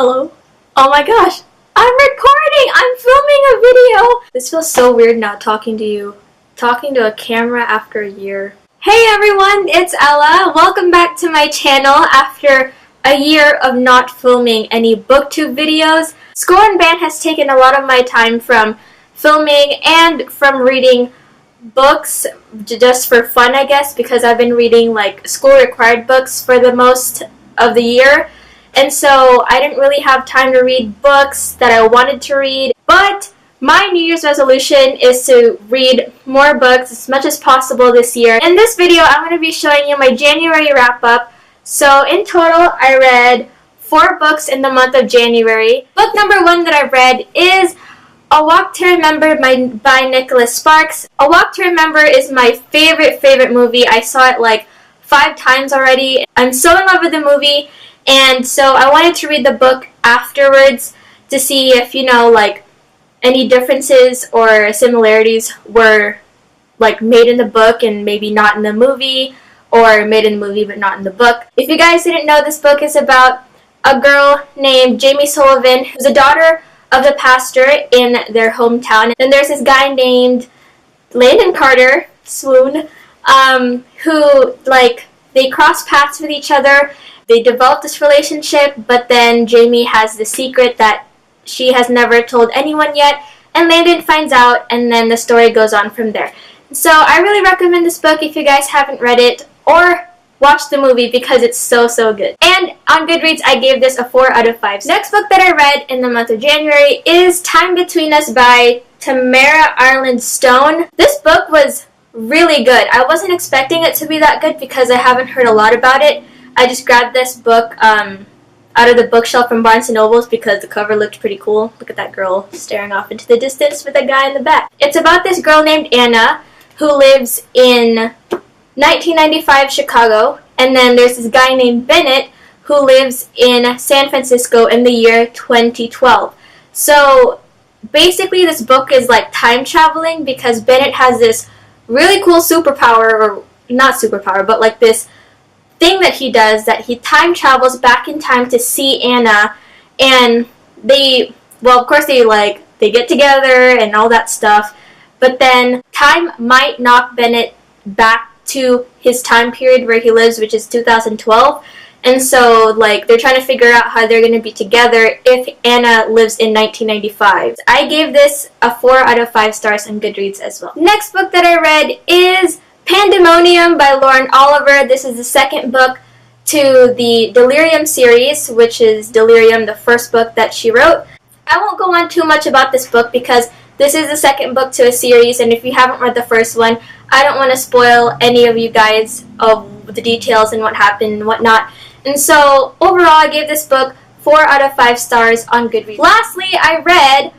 Hello? Oh my gosh! I'm recording! I'm filming a video! This feels so weird now talking to you. Talking to a camera after a year. Hey everyone, it's Ella. Welcome back to my channel after a year of not filming any booktube videos. School and band has taken a lot of my time from filming and from reading books just for fun, I guess, because I've been reading like school required books for the most of the year. And so I didn't really have time to read books that I wanted to read. But my New Year's resolution is to read more books as much as possible this year. In this video, I'm going to be showing you my January wrap-up. So in total, I read 4 books in the month of January. Book number 1 that I read is A Walk to Remember by Nicholas Sparks. A Walk to Remember is my favorite movie. I saw it like 5 times already. I'm so in love with the movie. And so I wanted to read the book afterwards to see if, like any differences or similarities were like made in the book and maybe not in the movie, or made in the movie but not in the book. If you guys didn't know, this book is about a girl named Jamie Sullivan, who's a daughter of the pastor in their hometown. And there's this guy named Landon Carter, swoon, who they cross paths with each other. They develop this relationship, but then Jamie has the secret that she has never told anyone yet, and Landon finds out, and then the story goes on from there. So I really recommend this book if you guys haven't read it, or watch the movie because it's so good. And on Goodreads, I gave this a 4 out of 5. Next book that I read in the month of January is Time Between Us by Tamara Ireland Stone. This book was really good. I wasn't expecting it to be that good because I haven't heard a lot about it. I just grabbed this book out of the bookshelf from Barnes & Noble's because the cover looked pretty cool. Look at that girl staring off into the distance with a guy in the back. It's about this girl named Anna who lives in 1995 Chicago, and then there's this guy named Bennett who lives in San Francisco in the year 2012. So basically this book is like time traveling because Bennett has this really cool superpower, or not superpower, but like this thing that he does, that he time travels back in time to see Anna, and they get together and all that stuff, but then time might knock Bennett back to his time period where he lives, which is 2012, and so they're trying to figure out how they're going to be together if Anna lives in 1995. I gave this a 4 out of 5 stars on Goodreads as well. Next book that I read is Pandemonium by Lauren Oliver. This is the second book to the Delirium series, which is Delirium, the first book that she wrote. I won't go on too much about this book because this is the second book to a series, and if you haven't read the first one, I don't want to spoil any of you guys of the details and what happened and whatnot. And so overall, I gave this book 4 out of 5 stars on Goodreads. Lastly, I read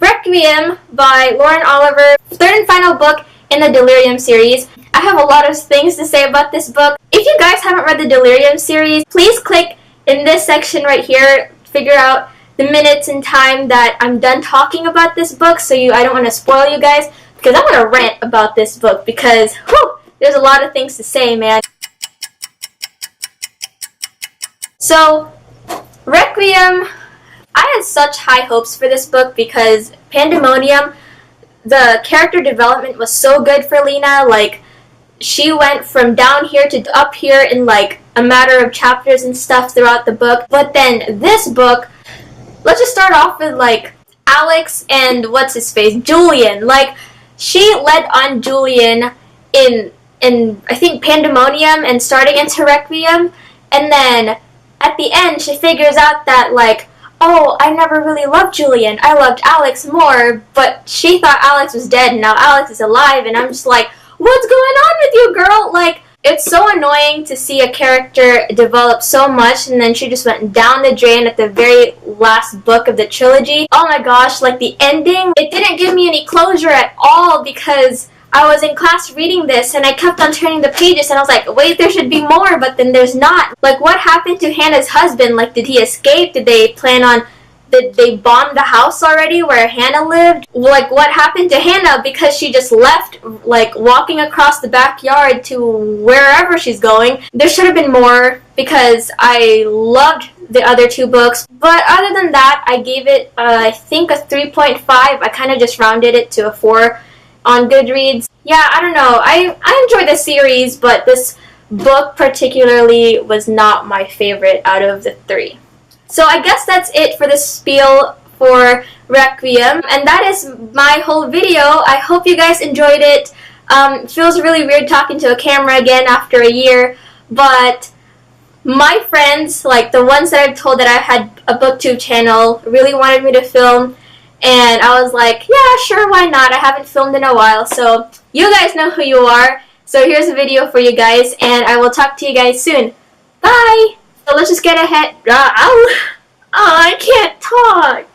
Requiem by Lauren Oliver, third and final book in the Delirium series. I have a lot of things to say about this book. If you guys haven't read the Delirium series, please click in this section right here, figure out the minutes and time that I'm done talking about this book, so I don't want to spoil you guys, because I want to rant about this book because there's a lot of things to say, man. So, Requiem, I had such high hopes for this book because Pandemonium, the character development was so good for Lena. She went from down here to up here in a matter of chapters and stuff throughout the book. But then this book, let's just start off with Alex and Julian. She led on Julian in I think Pandemonium and starting into Requiem, and then at the end she figures out that oh, I never really loved Julian. I loved Alex more, but she thought Alex was dead and now Alex is alive, and I'm just like, what's going on with you, girl? It's so annoying to see a character develop so much and then she just went down the drain at the very last book of the trilogy. Oh my gosh, the ending, it didn't give me any closure at all because I was in class reading this and I kept on turning the pages and I was like, wait, there should be more, but then there's not. What happened to Hannah's husband? Did he escape? Did they bomb the house already where Hannah lived? What happened to Hannah because she just left, walking across the backyard to wherever she's going? There should have been more because I loved the other two books. But other than that, I gave it, I think, a 3.5. I kind of just rounded it to a 4 on Goodreads. Yeah, I don't know. I enjoyed the series, but this book particularly was not my favorite out of the 3. So I guess that's it for the spiel for Requiem, and that is my whole video. I hope you guys enjoyed it. It feels really weird talking to a camera again after a year, but my friends, like the ones that I've told that I had a booktube channel, really wanted me to film, and I was like, yeah, sure, why not? I haven't filmed in a while, so you guys know who you are. So here's a video for you guys, and I will talk to you guys soon. Bye! So let's just get ahead. Ow! Oh, I can't talk.